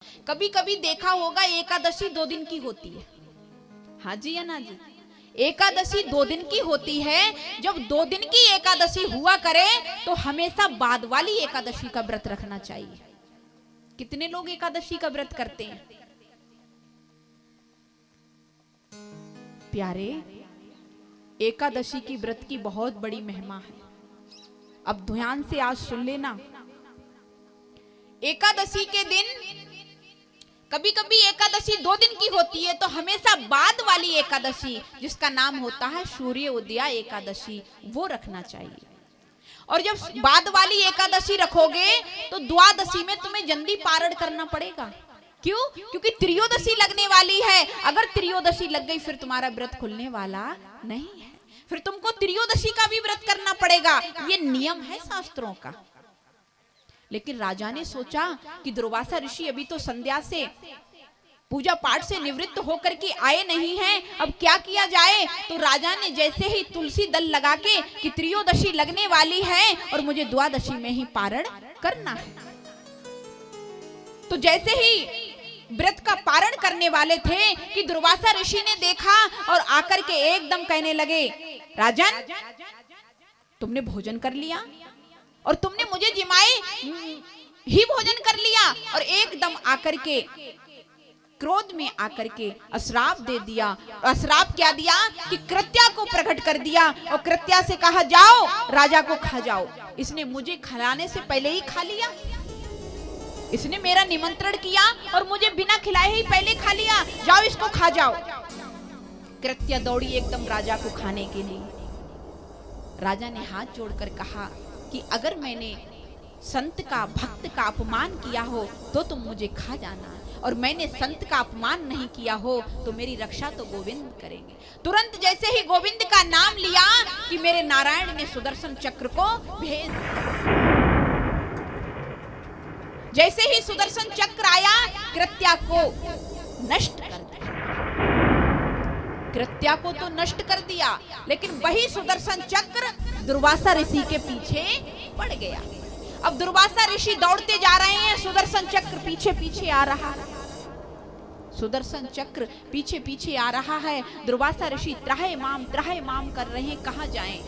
कभी कभी देखा होगा एकादशी 2 दिन की होती है। हाँ जी या ना जी? एकादशी 2 दिन की होती है। जब 2 दिन की एकादशी हुआ करे तो हमेशा बाद वाली एकादशी का व्रत रखना चाहिए। कितने लोग एकादशी का व्रत करते हैं? प्यारे, एकादशी की व्रत की बहुत बड़ी महिमा है। अब ध्यान से आज सुन लेना। एकादशी के दिन कभी कभी एकादशी 2 दिन की होती है, तो हमेशा बाद वाली एकादशी जिसका नाम होता है सूर्य उदया एकादशी, वो रखना चाहिए। और जब बाद वाली एकादशी रखोगे तो द्वादशी में तुम्हें जल्दी पारण करना पड़ेगा। क्यों? क्योंकि त्रियोदशी लगने वाली है। अगर त्रियोदशी लग गई फिर तुम्हारा व्रत खुलने वाला नहीं है, फिर तुमको त्रियोदशी का भी व्रत करना पड़ेगा। ये नियम है शास्त्रों का। लेकिन राजा ने सोचा कि दुर्वासा ऋषि अभी तो संध्या से पूजा पाठ से निवृत्त होकर के आए नहीं हैं, अब क्या किया जाए। तो राजा ने जैसे ही तुलसी दल लगा के कि त्रियोदशी लगने वाली है और मुझे द्वादशी में ही पारण करना है, तो जैसे ही व्रत का पारण करने वाले थे कि दुर्वासा ऋषि ने देखा और आकर के एकदम कहने लगे, राजन तुमने भोजन कर लिया और तुमने मुझे जिमाए ही भोजन कर लिया, और एकदम आकर के क्रोध में आकर के अश्राप दे दिया। अश्राप क्या दिया कि कृत्या को प्रकट कर दिया और कृत्या से कहा जाओ राजा को खा जाओ। इसने मुझे खिलाने से पहले ही खा लिया, इसने मेरा निमंत्रण किया और मुझे बिना खिलाए ही पहले खा लिया, जाओ इसको खा जाओ। कृत्या दौड़ी एकदम राजा को खाने के लिए। राजा ने हाथ जोड़कर कहा कि अगर मैंने संत का भक्त का अपमान किया हो तो तुम मुझे खा जाना, और मैंने संत का अपमान नहीं किया हो तो मेरी रक्षा तो गोविंद करेंगे। तुरंत जैसे ही गोविंद का नाम लिया कि मेरे नारायण ने सुदर्शन चक्र को भेज दिया। जैसे ही सुदर्शन चक्र आया कृत्या को नष्ट कर दिया। कृत्या को तो नष्ट कर दिया, लेकिन वही सुदर्शन चक्र दुर्वासा ऋषि के पीछे पड़ गया। अब दुर्वासा ऋषि दौड़ते जा रहे हैं, सुदर्शन चक्र पीछे पीछे आ रहा है। सुदर्शन चक्र पीछे पीछे आ रहा है। दुर्वासा ऋषि त्राहे माम कर रहे हैं, कहां जाएं।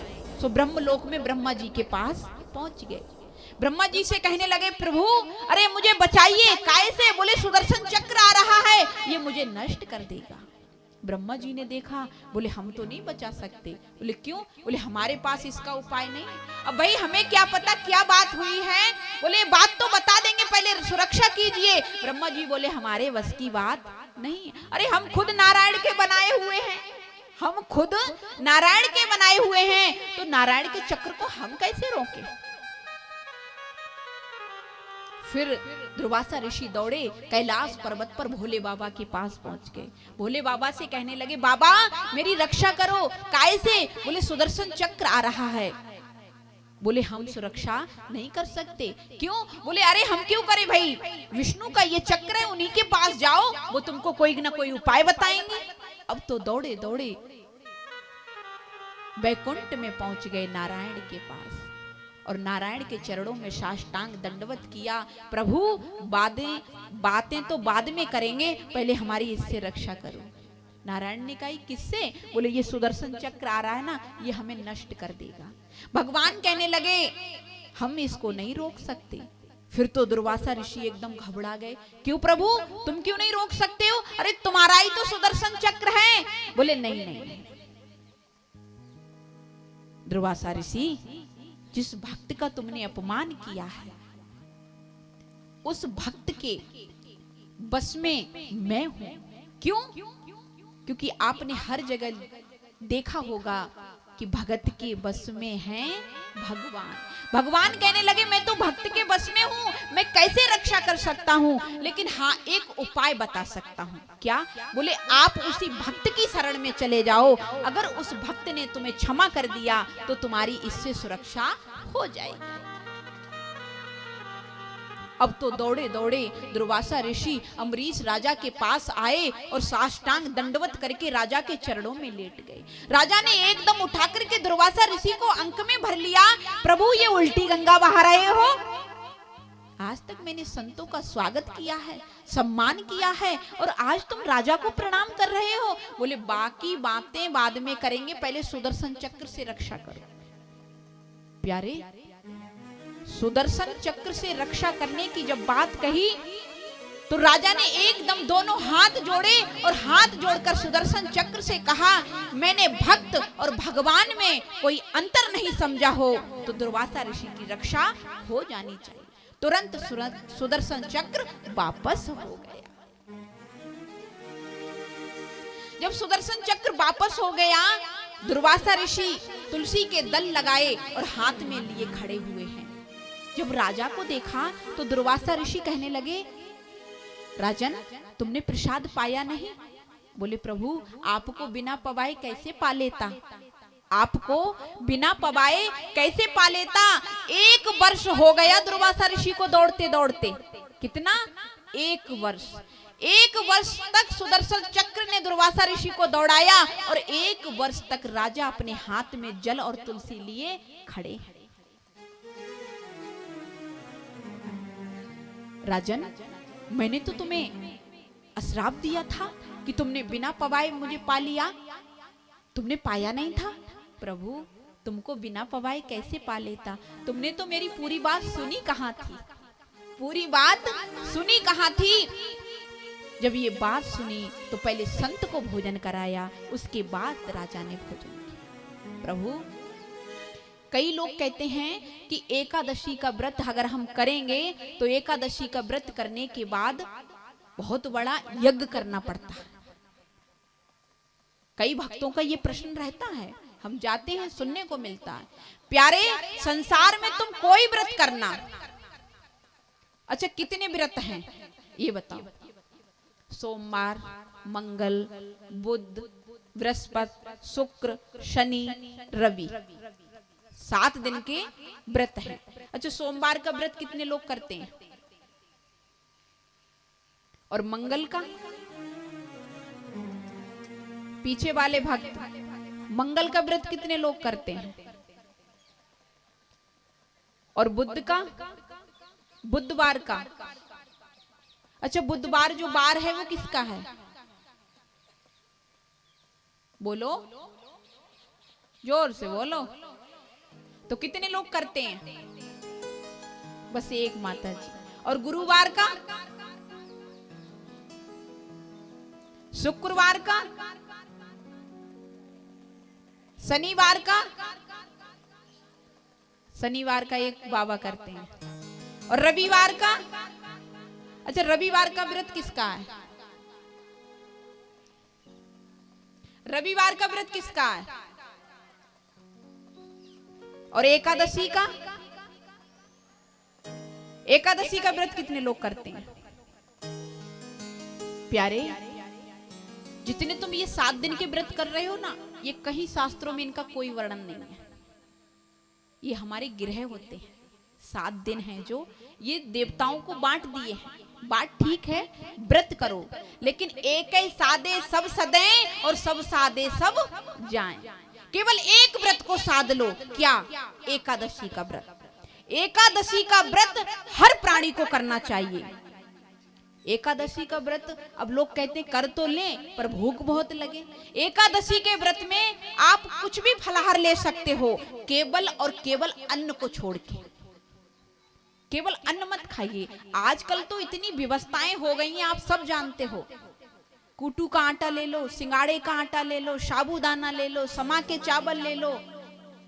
सो ब्रह्मलोक में ब्रह्मा जी के पास पहुंच गए। ब्रह्मा जी से कहने लगे, प्रभु अरे मुझे बचाइए। कैसे? बोले सुदर्शन चक्र आ रहा है, ये मुझे नष्ट कर देगा। ब्रह्मा जी ने देखा, बोले हम तो नहीं बचा सकते। बोले क्यों? बोले हमारे पास इसका उपाय नहीं। अब भाई हमें क्या पता क्या बात हुई है। बोले बात तो बता देंगे, पहले सुरक्षा कीजिए। ब्रह्मा जी बोले हमारे बस की बात नहीं। अरे हम खुद नारायण के बनाए हुए हैं, हम खुद नारायण के बनाए हुए हैं, तो नारायण के चक्र को हम कैसे रोकें। फिर दुर्वासा ऋषि दौड़े कैलाश पर्वत पर भोले बाबा के पास पहुंच गए। भोले बाबा से कहने लगे, बाबा मेरी रक्षा करो। कैसे? बोले सुदर्शन चक्र आ रहा है। बोले हम सुरक्षा नहीं कर सकते। क्यों? बोले अरे हम क्यों करें भाई, विष्णु का ये चक्र है, उन्हीं के पास जाओ, वो तुमको कोई ना कोई उपाय बताएंगे। अब तो दौड़े दौड़े वैकुंठ में पहुंच गए नारायण के पास, और नारायण के चरणों में साष्टांग दंडवत किया। प्रभु बातें तो बाद में करेंगे, पहले हमारी इससे रक्षा करो। नारायण ने कहा किससे? बोले ये सुदर्शन चक्र आ रहा है ना, ये हमें नष्ट कर देगा। भगवान कहने लगे हम इसको नहीं रोक सकते। फिर तो दुर्वासा ऋषि एकदम घबरा गए। क्यों प्रभु, तुम क्यों नहीं रोक सकते हो? अरे तुम्हारा ही तो सुदर्शन चक्र है। बोले नहीं नहीं नहीं, दुर्वासा ऋषि जिस भक्त का तुमने अपमान किया है उस भक्त के बस में मैं हूं। क्यों? क्योंकि आपने हर जगह देखा होगा कि भक्त के बस में हैं भगवान। भगवान कहने लगे मैं तो भक्त के बस में हूं, मैं कैसे रक्षा कर सकता हूं, लेकिन हाँ एक उपाय बता सकता हूं। क्या? बोले आप उसी भक्त की शरण में चले जाओ, अगर उस भक्त ने तुम्हें क्षमा कर दिया तो तुम्हारी इससे सुरक्षा हो जाएगी। अब तो दौड़े दौड़े दुर्वासा ऋषि अम्बरीश राजा के पास आए और साष्टांग दंडवत करके राजा के चरणों में लेट गए। राजा ने एकदम उठा करके दुर्वासा ऋषि को अंक में भर लिया। प्रभु ये उल्टी गंगा बहा रहे हो? आज तक मैंने संतों का स्वागत किया है, सम्मान किया है, और आज तुम राजा को प्रणाम कर रहे हो। बोले बाकी बातें बाद में करेंगे, पहले सुदर्शन चक्र से रक्षा करो। प्यारे, सुदर्शन चक्र से रक्षा करने की जब बात कही तो राजा ने एकदम दोनों हाथ जोड़े और हाथ जोड़कर सुदर्शन चक्र से कहा, मैंने भक्त और भगवान में कोई अंतर नहीं समझा हो तो दुर्वासा ऋषि की रक्षा हो जानी चाहिए। तुरंत सुदर्शन चक्र वापस हो गया। जब सुदर्शन चक्र वापस हो गया, दुर्वासा ऋषि तुलसी के दल लगाए और हाथ में लिए खड़े हुए हैं। जब राजा को देखा तो दुर्वासा ऋषि कहने लगे, राजन, तुमने प्रसाद पाया नहीं? बोले प्रभु, आपको बिना पवाए कैसे पा लेता? आपको बिना पवाए कैसे पा लेता? 1 वर्ष हो गया दुर्वासा ऋषि को दौड़ते दौड़ते। कितना? 1 वर्ष। 1 वर्ष तक सुदर्शन चक्र ने दुर्वासा ऋषि को दौड़ाया और 1 वर्ष तक राजा अपने हाथ में जल और तुलसी लिए खड़े हैं। राजन, मैंने तो तुम्हें अश्राप दिया था कि तुमने बिना पवाए मुझे पा लिया, तुमने पाया नहीं था। प्रभु, तुमको बिना पवाए कैसे पा लेता? तुमने तो मेरी पूरी बात सुनी कहाँ थी? पूरी बात सुनी कहाँ थी? जब ये बात सुनी तो पहले संत को भोजन कराया, उसके बाद राजा ने भोजन किया। प्रभु, कई लोग कहते हैं कि एकादशी का व्रत अगर हम करेंगे तो एकादशी का व्रत करने के बाद बहुत बड़ा यज्ञ करना पड़ता है। कई भक्तों का ये प्रश्न रहता है, हम जाते हैं सुनने को मिलता है। प्यारे, संसार में तुम कोई व्रत करना। अच्छा, कितने व्रत हैं ये बताओ? सोमवार, मंगल, बुध, बृहस्पति, शुक्र, शनि, रवि, 7 दिन के व्रत हैं। अच्छा, सोमवार का व्रत कितने लोग करते हैं? और मंगल का? पीछे वाले भक्त, मंगल का व्रत कितने लोग करते हैं? और बुध का? बुधवार का? अच्छा, बुधवार जो बार है वो किसका है? बोलो, जोर से बोलो। तो कितने लोग करते हैं? बस एक माता जी। और गुरुवार का? शुक्रवार का? शनिवार का? शनिवार का एक बाबा करते हैं। और रविवार का? अच्छा, रविवार का व्रत किसका है? रविवार का व्रत किसका है? और एकादशी का? एकादशी का व्रत कितने लोग करते हैं? प्यारे, जितने तुम ये 7 दिन के व्रत कर रहे हो ना, ये कहीं शास्त्रों में इनका कोई वर्णन नहीं है। ये हमारे ग्रह होते हैं, 7 दिन हैं जो ये देवताओं को बांट दिए हैं। बात ठीक है, व्रत करो, लेकिन एक ही सादे सब सदें और सब सादे सब जाएं। केवल एक व्रत को साध लो। क्या? एकादशी का व्रत। एकादशी का व्रत हर प्राणी को करना चाहिए। एकादशी का व्रत अब लोग कहते हैं कर तो लें पर भूख बहुत लगे। एकादशी के व्रत में आप कुछ भी फलाहार ले सकते हो, केवल और केवल अन्न को छोड़ के। केवल अन्न मत खाइए। आजकल तो इतनी व्यवस्थाएं हो गई हैं, आप सब जानते हो। कूटू का आटा ले लो, सिंगाड़े का आटा ले लो, साबूदाना ले लो, समा के चावल ले लो,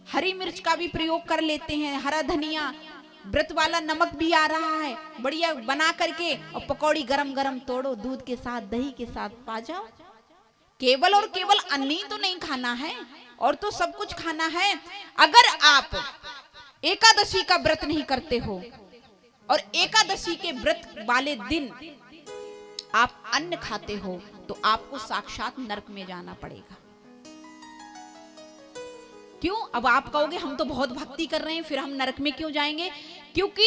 हरी मिर्च का भी प्रयोग कर लेते हैं, हरा धनिया, व्रत वाला नमक भी आ रहा है, बढ़िया बना करके और पकौड़ी गरम गरम तोड़ो, दूध के साथ दही के साथ पा जाओ। केवल और केवल अन्न ही तो नहीं खाना है, और तो सब कुछ खाना है। अगर आप एकादशी का व्रत नहीं करते हो और एकादशी के व्रत वाले दिन आप अन्न खाते हो तो आपको साक्षात नरक में जाना पड़ेगा। क्यों? अब आप कहोगे हम तो बहुत भक्ति कर रहे हैं, फिर हम नरक में क्यों जाएंगे? क्योंकि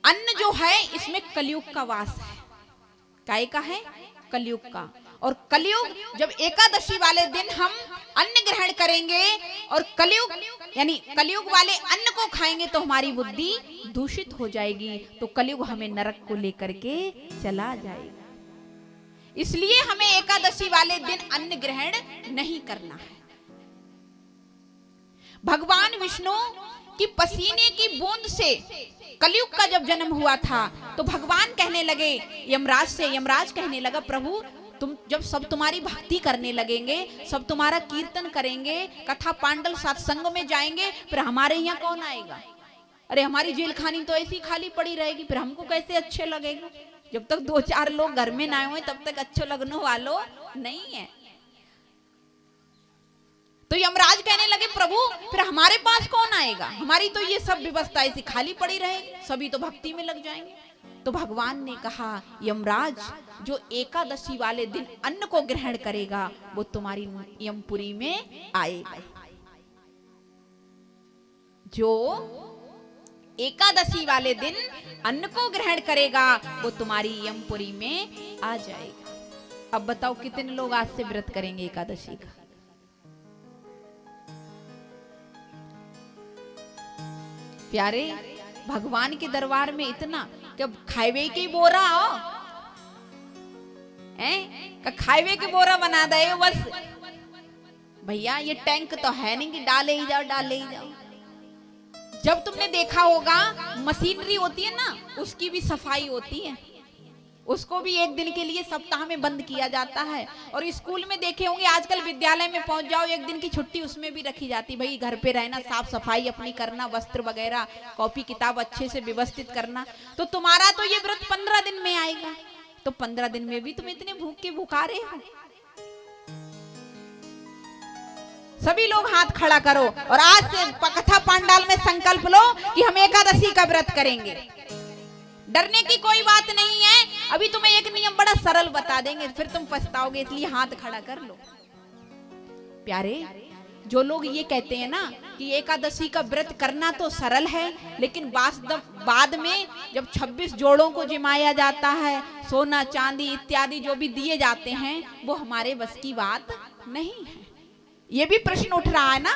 अन्न जो है इसमें कलयुग का वास है। काय का है? कलयुग का। और कलयुग जब एकादशी वाले दिन हम अन्न ग्रहण करेंगे और कलयुग यानी कलयुग वाले अन्न को खाएंगे तो हमारी बुद्धि दूषित हो जाएगी, तो कलयुग हमें नरक को लेकर के चला जाएगा। इसलिए हमें एकादशी वाले दिन अन्न ग्रहण नहीं करना है। भगवान विष्णु की पसीने की बूंद से कलयुग का जब जन्म हुआ था तो भगवान कहने लगे यमराज से, यमराज कहने लगा प्रभु तुम जब सब तुम्हारी भक्ति करने लगेंगे, सब तुम्हारा कीर्तन करेंगे, कथा पांडल सत्संग में जाएंगे, फिर हमारे यहाँ कौन आएगा? अरे हमारी जेल खानी तो ऐसी खाली पड़ी रहेगी, फिर हमको कैसे अच्छे लगेगा? जब तक 2-4 लोग घर में ना आए तब तक अच्छे लगने वालों नहीं है। तो यमराज कहने लगे प्रभु फिर हमारे पास कौन आएगा? हमारी तो ये सब व्यवस्था ऐसी खाली पड़ी रहेगी, सभी तो भक्ति में लग जाएंगे। तो भगवान ने कहा यमराज जो एकादशी वाले दिन अन्न को ग्रहण करेगा वो तुम्हारी यमपुरी में आएगा। जो एकादशी वाले दिन अन्न को ग्रहण करेगा वो तुम्हारी यमपुरी में आ जाएगा। अब बताओ कितने लोग आज से व्रत करेंगे एकादशी का? प्यारे भगवान के दरबार में इतना कि खाइवे के बोरा आओ खाइवे के बोरा बना दे बस भैया, ये टैंक तो है नहीं कि डाले ही जाओ डाले ही जाओ। जब तुमने देखा होगा मशीनरी होती है ना, उसकी भी सफाई होती है, उसको भी एक दिन के लिए सप्ताह में बंद किया जाता है। और स्कूल में देखे होंगे आजकल विद्यालय में पहुंच जाओ एक दिन की छुट्टी उसमें भी रखी जाती, भाई घर पे रहना, साफ सफाई अपनी करना, वस्त्र वगैरह कॉपी किताब अच्छे से व्यवस्थित करना। तो तुम्हारा तो ये व्रत 15 दिन में आएगा, तो 15 दिन में भी तुम इतने भूख के भुखारे हो। सभी लोग हाथ खड़ा करो और आज से कथा पांडाल में संकल्प लो कि हम एकादशी का व्रत करेंगे। डरने की कोई बात नहीं है। अभी तुम्हें एक नियम बड़ा सरल बता देंगे, फिर तुम पछताओगे, इसलिए हाथ खड़ा कर लो। प्यारे जो लोग ये कहते हैं ना कि एकादशी का व्रत करना तो सरल है, लेकिन बाद में जब 26 जोड़ों को जिमाया जाता है, सोना चांदी इत्यादि जो भी दिए जाते हैं वो हमारे बस की बात नहीं है। ये भी प्रश्न उठ रहा है ना,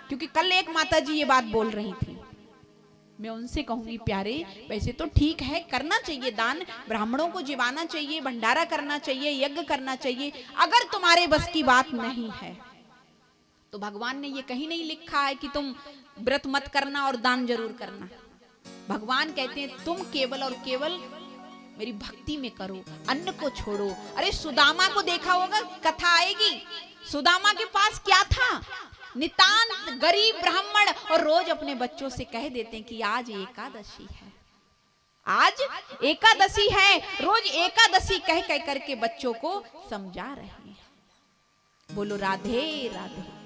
क्योंकि कल एक माता जी ये बात बोल रही थी। मैं उनसे कहूंगी प्यारे वैसे तो ठीक है, करना चाहिए दान, ब्राह्मणों को जिवाना चाहिए, भंडारा करना चाहिए, यज्ञ करना चाहिए। अगर तुम्हारे बस की बात नहीं है तो भगवान ने ये कहीं नहीं लिखा है कि तुम व्रत मत करना और दान जरूर करना। भगवान कहते हैं तुम केवल और केवल मेरी भक्ति में करो, अन्न को छोड़ो। अरे सुदामा को देखा होगा, कथा आएगी, सुदामा के पास क्या था? नितांत गरीब ब्राह्मण, और रोज अपने बच्चों से कह देते हैं कि आज एकादशी है, आज एकादशी है। रोज एकादशी कह कह करके बच्चों को समझा रहे हैं। बोलो राधे राधे।